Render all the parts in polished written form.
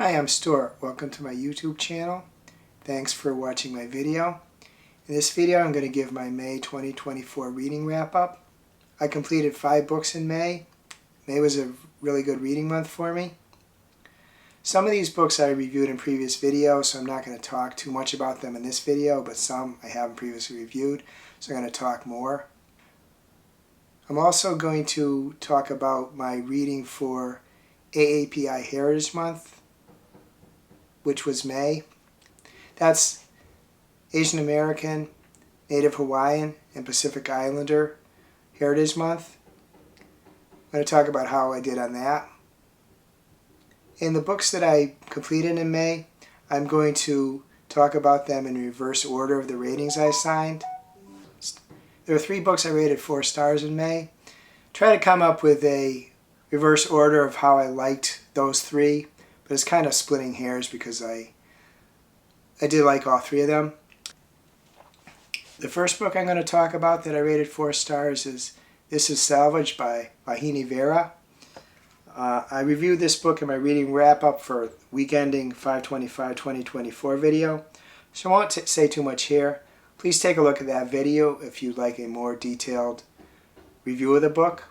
Hi, I'm Stuart. Welcome to my YouTube channel. Thanks for watching my video. In this video I'm going to give my May 2024 reading wrap-up. I completed 5 books in May. May was a really good reading month for me. Some of these books I reviewed in previous videos, so I'm not going to talk too much about them in this video, but some I haven't previously reviewed, so I'm going to talk more. I'm also going to talk about my reading for AAPI Heritage Month, which was May. That's Asian American, Native Hawaiian, and Pacific Islander Heritage Month. I'm going to talk about how I did on that. In the books that I completed in May, I'm going to talk about them in reverse order of the ratings I assigned. There are 3 books I rated 4 stars in May. Try to come up with a reverse order of how I liked those 3. But it's kind of splitting hairs because I did like all 3 of them. The first book I'm going to talk about that I rated 4 stars is This is Salvaged by Vauhini Vara. I reviewed this book in my reading wrap-up for week ending 5/25/2024 video, so I won't say too much here. Please take a look at that video if you'd like a more detailed review of the book.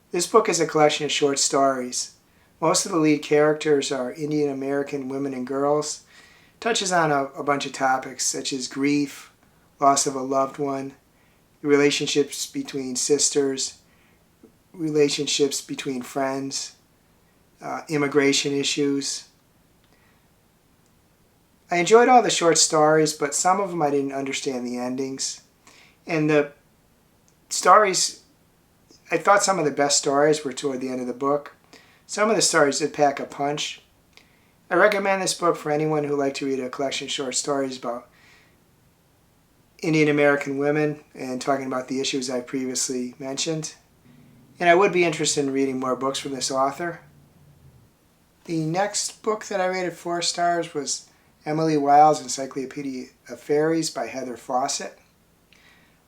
This book is a collection of short stories. Most of the lead characters are Indian American women and girls. It touches on a bunch of topics such as grief, loss of a loved one, relationships between sisters, relationships between friends, immigration issues. I enjoyed all the short stories, but some of them I didn't understand the endings. And the stories, I thought some of the best stories were toward the end of the book. Some of the stories did pack a punch. I recommend this book for anyone who would like to read a collection of short stories about Indian American women and talking about the issues I previously mentioned. And I would be interested in reading more books from this author. The next book that I rated 4 stars was Emily Wilde's Encyclopaedia of Fairies by Fawcett.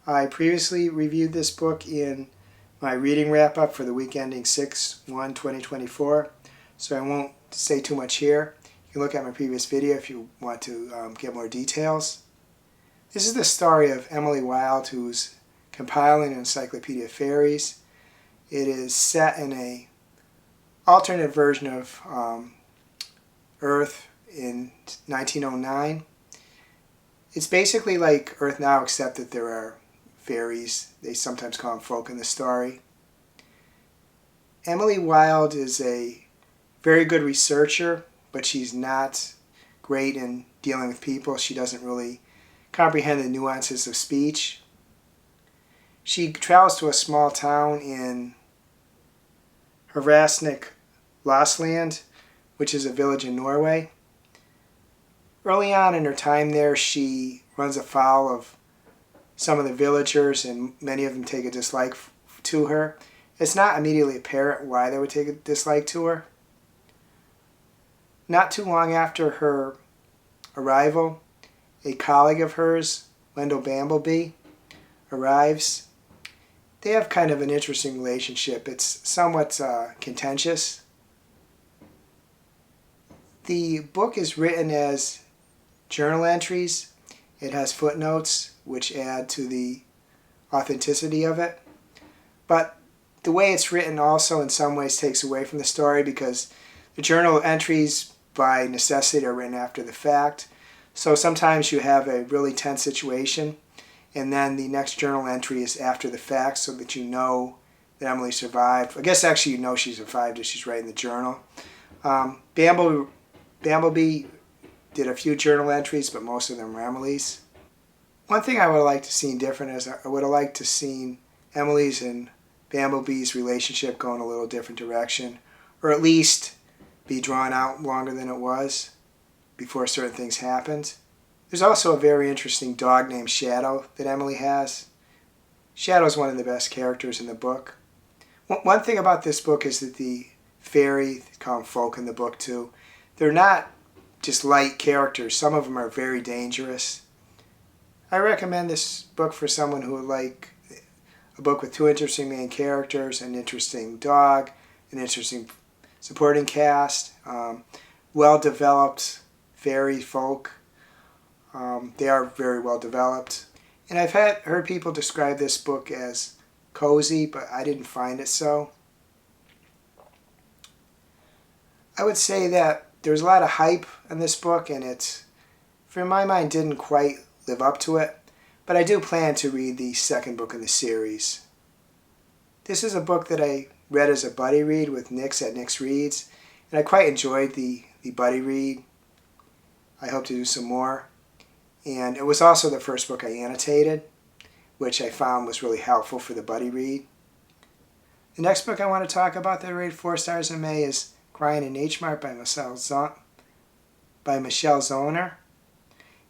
I previously reviewed this book in my reading wrap-up for the week ending 6/1/2024, so I won't say too much here. You can look at my previous video if you want to get more details. This is the story of Emily Wilde, who's compiling an Encyclopaedia of Fairies. It is set in a alternate version of Earth in 1909. It's basically like Earth now, except that there are fairies. They sometimes call them folk in the story. Emily Wilde is a very good researcher, but she's not great in dealing with people. She doesn't really comprehend the nuances of speech. She travels to a small town in Hranesvik, Losland, which is a village in Norway. Early on in her time there, she runs afoul of some of the villagers, and many of them take a dislike to her. It's not immediately apparent why they would take a dislike to her. Not too long after her arrival, a colleague of hers, Wendell Bamblebee, arrives. They have kind of an interesting relationship. It's somewhat contentious. The book is written as journal entries. It has footnotes which add to the authenticity of it. But the way it's written also in some ways takes away from the story, because the journal entries by necessity are written after the fact. So sometimes you have a really tense situation and then the next journal entry is after the fact, so that you know that Emily survived. I guess actually you know she survived if she's writing the journal. Bamblebee did a few journal entries, but most of them were Emily's. One thing I would have liked to see different is I would have liked to see Emily's and Bamblebee's relationship go in a little different direction, or at least be drawn out longer than it was before certain things happened. There's also a very interesting dog named Shadow that Emily has. Shadow is one of the best characters in the book. One thing about this book is that the fairy, they call them folk in the book too, they're not just light characters. Some of them are very dangerous. I recommend this book for someone who would like a book with 2 interesting main characters, an interesting dog, an interesting supporting cast, well-developed fairy folk. They are very well developed. And I've heard people describe this book as cozy, but I didn't find it so. I would say that there's a lot of hype in this book, and it, for my mind, didn't quite live up to it. But I do plan to read the second book in the series. This is a book that I read as a buddy read with Nix at Nix Reads, and I quite enjoyed the buddy read. I hope to do some more. And it was also the first book I annotated, which I found was really helpful for the buddy read. The next book I want to talk about that I rated 4 stars in May is Crying in Mart by Michelle Zauner.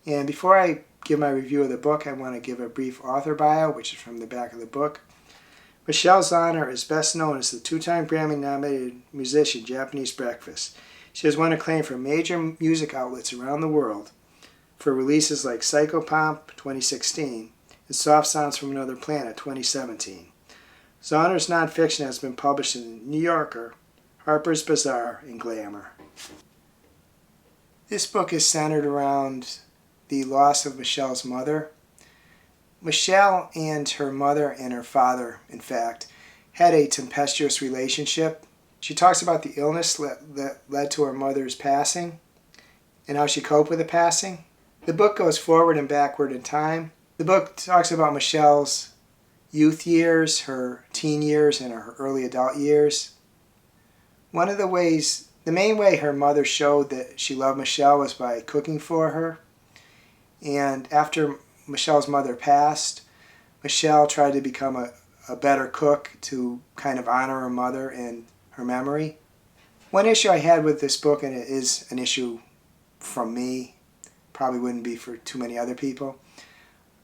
And before I give my review of the book, I want to give a brief author bio, which is from the back of the book. Michelle Zauner is best known as the 2-time Grammy-nominated musician Japanese Breakfast. She has won acclaim from major music outlets around the world for releases like Psychopomp 2016 and Soft Sounds from Another Planet 2017. Zauner's nonfiction has been published in The New Yorker, Harper's Bazaar, and Glamour. This book is centered around the loss of Michelle's mother. Michelle and her mother and her father, in fact, had a tempestuous relationship. She talks about the illness that led to her mother's passing and how she coped with the passing. The book goes forward and backward in time. The book talks about Michelle's youth years, her teen years, and her early adult years. The main way her mother showed that she loved Michelle was by cooking for her. And after Michelle's mother passed, Michelle tried to become a better cook to kind of honor her mother and her memory. One issue I had with this book, and it is an issue from me, probably wouldn't be for too many other people.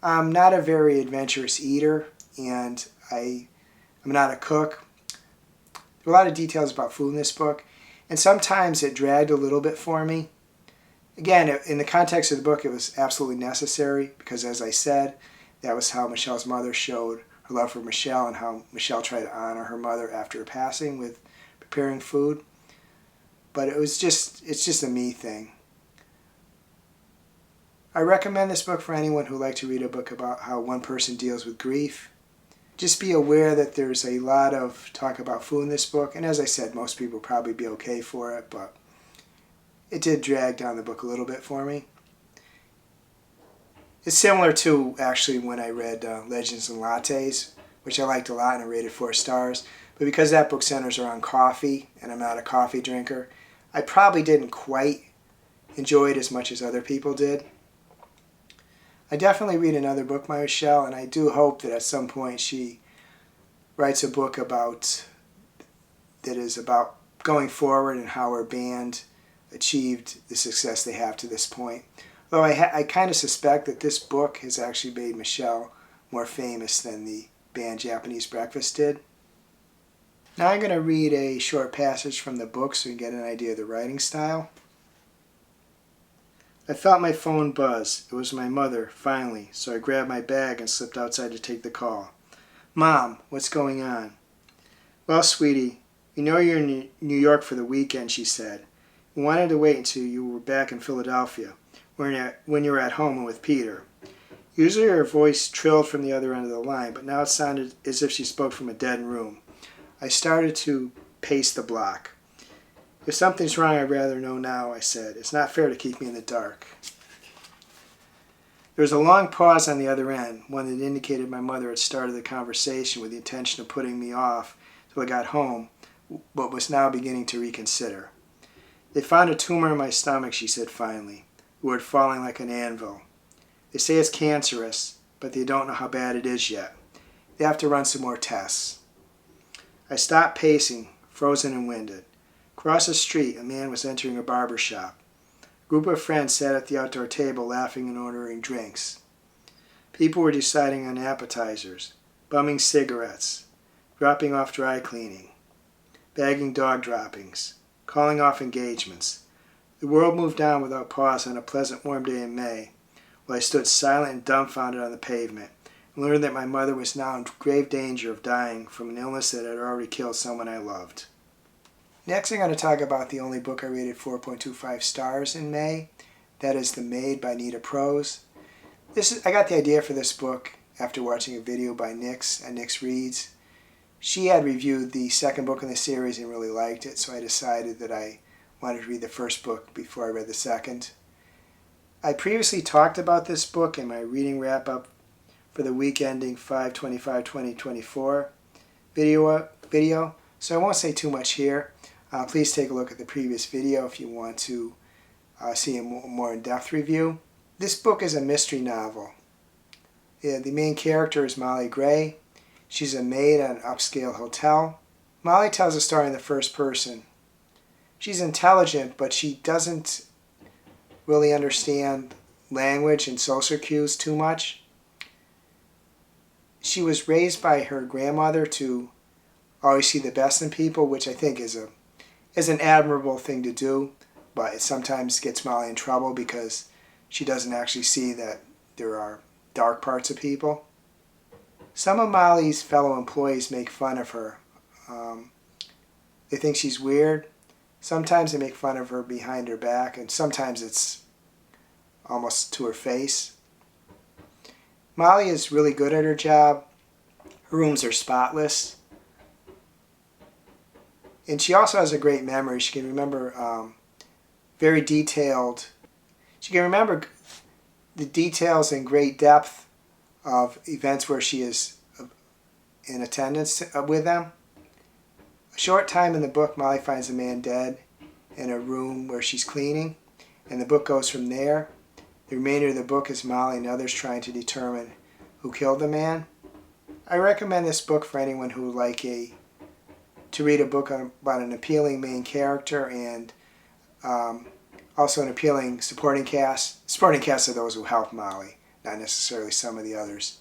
I'm not a very adventurous eater, and I'm not a cook. There are a lot of details about food in this book, and sometimes it dragged a little bit for me. Again, in the context of the book, it was absolutely necessary because, as I said, that was how Michelle's mother showed her love for Michelle and how Michelle tried to honor her mother after her passing with preparing food. But it's just a me thing. I recommend this book for anyone who would like to read a book about how one person deals with grief. Just be aware that there's a lot of talk about food in this book, and as I said, most people will probably be okay for it, but it did drag down the book a little bit for me. It's similar to, actually, when I read Legends and Lattes, which I liked a lot and I rated 4 stars. But because that book centers around coffee, and I'm not a coffee drinker, I probably didn't quite enjoy it as much as other people did. I definitely read another book by Michelle, and I do hope that at some point she writes a book that is about going forward and how her band achieved the success they have to this point. Though I kind of suspect that this book has actually made Michelle more famous than the band Japanese Breakfast did. Now I'm going to read a short passage from the book so you can get an idea of the writing style. I felt my phone buzz. It was my mother, finally, so I grabbed my bag and slipped outside to take the call. Mom, what's going on? Well, sweetie, you know you're in New York for the weekend, she said. We wanted to wait until you were back in Philadelphia, when you were at home and with Peter. Usually her voice trilled from the other end of the line, but now it sounded as if she spoke from a dead room. I started to pace the block. If something's wrong, I'd rather know now, I said. It's not fair to keep me in the dark. There was a long pause on the other end, one that indicated my mother had started the conversation with the intention of putting me off till I got home, but was now beginning to reconsider. They found a tumor in my stomach, she said finally, the word falling like an anvil. They say it's cancerous, but they don't know how bad it is yet. They have to run some more tests. I stopped pacing, frozen and winded. Across the street, a man was entering a barber shop. A group of friends sat at the outdoor table laughing and ordering drinks. People were deciding on appetizers, bumming cigarettes, dropping off dry cleaning, bagging dog droppings, calling off engagements. The world moved on without pause on a pleasant warm day in May, while I stood silent and dumbfounded on the pavement and learned that my mother was now in grave danger of dying from an illness that had already killed someone I loved. Next I'm going to talk about the only book I rated 4.25 stars in May. That is The Maid by Nita Prose. I got the idea for this book after watching a video by Nix at Nix Reads. She had reviewed the second book in the series and really liked it, so I decided that I wanted to read the first book before I read the second. I previously talked about this book in my reading wrap-up for the week ending 5/25/2024 video, so I won't say too much here. Please take a look at the previous video if you want to see a more in-depth review. This book is a mystery novel. The main character is Molly Gray. She's a maid at an upscale hotel. Molly tells a story in the first person. She's intelligent, but she doesn't really understand language and social cues too much. She was raised by her grandmother to always see the best in people, which I think is an admirable thing to do, but it sometimes gets Molly in trouble because she doesn't actually see that there are dark parts of people. Some of Molly's fellow employees make fun of her. They think she's weird. Sometimes they make fun of her behind her back, and sometimes it's almost to her face. Molly is really good at her job. Her rooms are spotless. And she also has a great memory. She can remember very detailed. She can remember the details in great depth of events where she is in attendance with them. A short time in the book, Molly finds a man dead in a room where she's cleaning, and the book goes from there. The remainder of the book is Molly and others trying to determine who killed the man. I recommend this book for anyone who would like to read a book about an appealing main character and also an appealing supporting cast. Supporting cast are those who help Molly, not necessarily some of the others.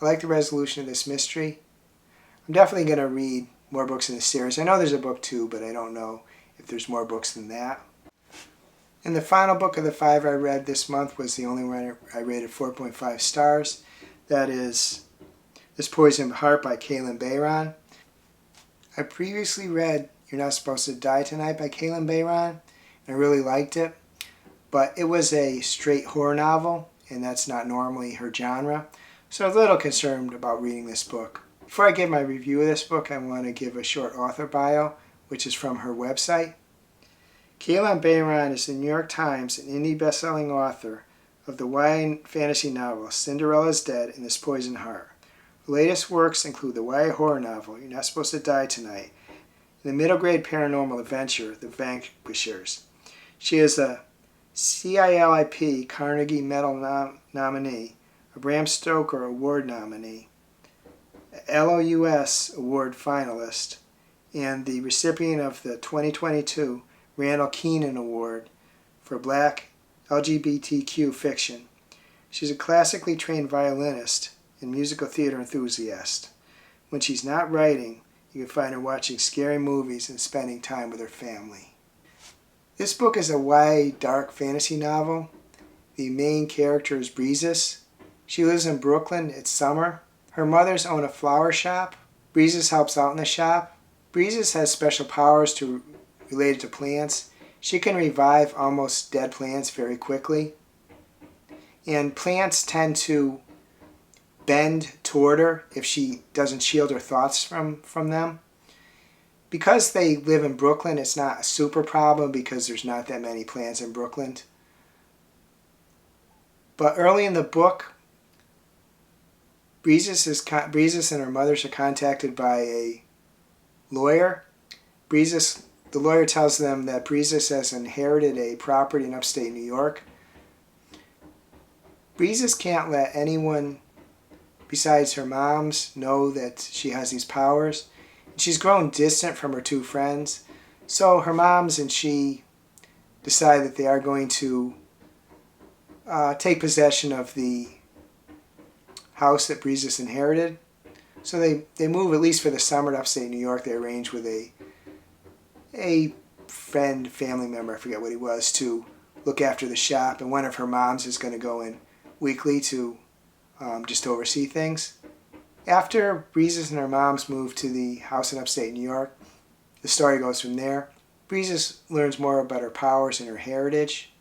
I like the resolution of this mystery. I'm definitely going to read more books in the series. I know there's a book 2, but I don't know if there's more books than that. And the final book of the 5 I read this month was the only one I rated 4.5 stars. That is This Poisoned Heart by Bayron. I previously read You're Not Supposed to Die Tonight by Bayron, and I really liked it. But it was a straight horror novel, and that's not normally her genre, so I was a little concerned about reading this book. Before I give my review of this book, I want to give a short author bio, which is from her website. Bayron is the New York Times and indie best-selling author of the YA fantasy novel Cinderella's Dead and This Poisoned Heart. Her latest works include the YA horror novel You're Not Supposed to Die Tonight and the middle-grade paranormal adventure The Vanquishers. She is a CILIP Carnegie Medal nominee, a Bram Stoker Award nominee, a LOUS Award finalist, and the recipient of the 2022 Randall Keenan Award for Black LGBTQ fiction. She's a classically trained violinist and musical theater enthusiast. When she's not writing, you can find her watching scary movies and spending time with her family. This book is a YA dark fantasy novel. The main character is Breezes. She lives in Brooklyn. It's summer. Her mothers own a flower shop. Breezes helps out in the shop. Breezes has special powers related to plants. She can revive almost dead plants very quickly. And plants tend to bend toward her if she doesn't shield her thoughts from them. Because they live in Brooklyn, it's not a super problem because there's not that many plants in Brooklyn. But early in the book, Breezes and her mothers are contacted by a lawyer. The lawyer tells them that Breezes has inherited a property in upstate New York. Breezes can't let anyone besides her moms know that she has these powers. She's grown distant from her 2 friends, so her moms and she decide that they are going to take possession of the house that Breezes inherited. So they move, at least for the summer, to upstate New York. They arrange with a friend, family member, I forget what he was, to look after the shop, and one of her moms is going to go in weekly to just oversee things. After Breezes and her moms move to the house in upstate New York, the story goes from there. Prose learns more about her powers and her heritage.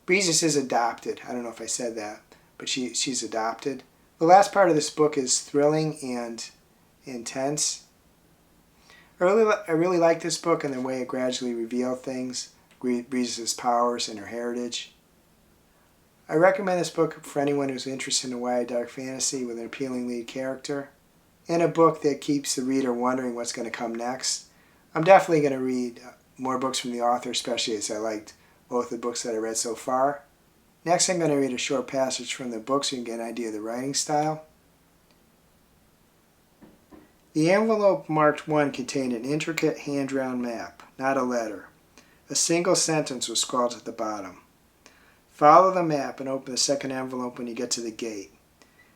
Prose is adopted. I don't know if I said that, but she's adopted. The last part of this book is thrilling and intense. I really like this book and the way it gradually revealed things, Prose's powers and her heritage. I recommend this book for anyone who's interested in YA dark fantasy with an appealing lead character, and a book that keeps the reader wondering what's going to come next. I'm definitely going to read more books from the author, especially as I liked both the books that I read so far. Next, I'm going to read a short passage from the book so you can get an idea of the writing style. The envelope marked 1 contained an intricate hand-drawn map, not a letter. A single sentence was scrawled at the bottom. Follow the map and open the second envelope when you get to the gate.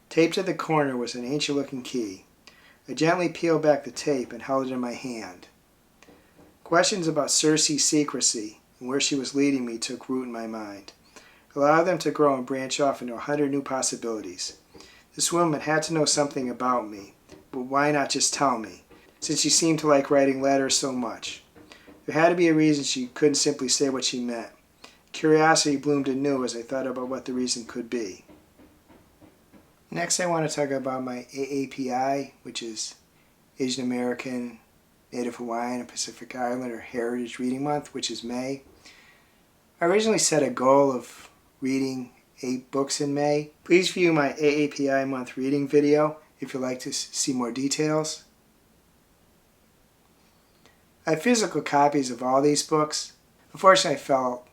Taped to the corner was an ancient-looking key. I gently peeled back the tape and held it in my hand. Questions about Circe's secrecy and where she was leading me took root in my mind. Allow them to grow and branch off into 100 new possibilities. This woman had to know something about me, but why not just tell me, since she seemed to like writing letters so much? There had to be a reason she couldn't simply say what she meant. Curiosity bloomed anew as I thought about what the reason could be. Next, I want to talk about my AAPI, which is Asian American, Native Hawaiian, and Pacific Islander Heritage Reading Month, which is May. I originally set a goal of reading 8 books in May. Please view my AAPI month reading video if you'd like to see more details. I have physical copies of all these books. Unfortunately, I fell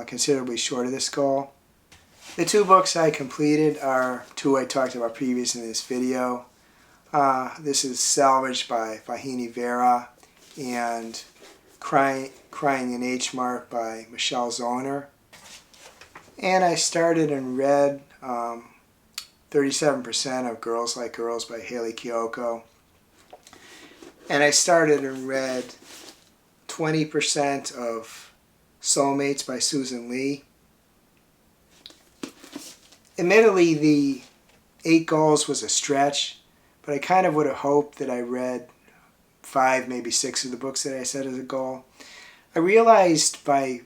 considerably short of this goal. The 2 books I completed are 2 I talked about previously in this video. This is Salvaged by Vauhini, Vara, and Crying in H Mart by Michelle Zauner. And I started and read 37% of Girls Like Girls by Hayley, Kiyoko. And I started and read 20% of Seoulmates by Susan Lee. Admittedly, the 8 goals was a stretch, but I kind of would have hoped that I read 5, maybe 6 of the books that I set as a goal. I realized by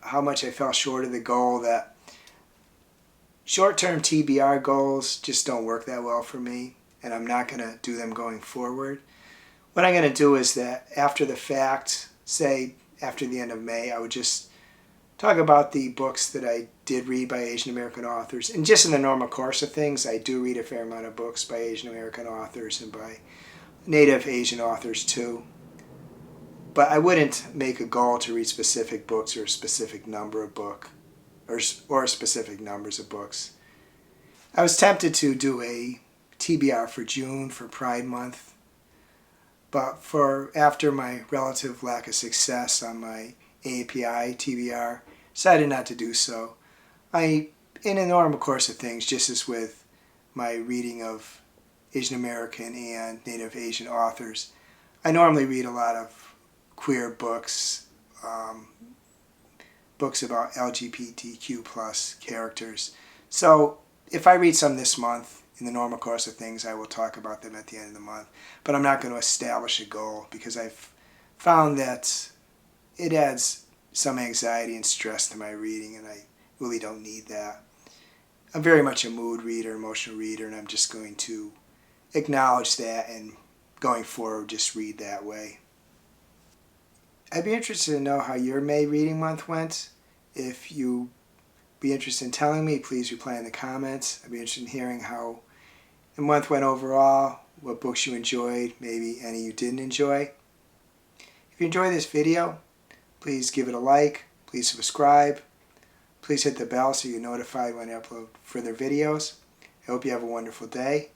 how much I fell short of the goal that short-term TBR goals just don't work that well for me, and I'm not going to do them going forward. What I'm going to do is that after the fact, say after the end of May, I would just talk about the books that I did read by Asian American authors. And just in the normal course of things, I do read a fair amount of books by Asian American authors and by Native Asian authors too. But I wouldn't make a goal to read specific books or a specific number of books or specific numbers of books. I was tempted to do a TBR for June for Pride Month, but after my relative lack of success on my API TBR, decided not to do so. In a normal course of things, just as with my reading of Asian American and Native Asian authors, I normally read a lot of queer books, books about LGBTQ plus characters. So if I read some this month, in the normal course of things, I will talk about them at the end of the month. But I'm not going to establish a goal because I've found that it adds some anxiety and stress to my reading, and I really don't need that. I'm very much a mood reader, emotional reader, and I'm just going to acknowledge that and going forward just read that way. I'd be interested to know how your May reading month went. If you be interested in telling me, please reply in the comments. I'd be interested in hearing how the month went overall, what books you enjoyed, maybe any you didn't enjoy. If you enjoyed this video, please give it a like, please subscribe, please hit the bell so you're notified when I upload further videos. I hope you have a wonderful day.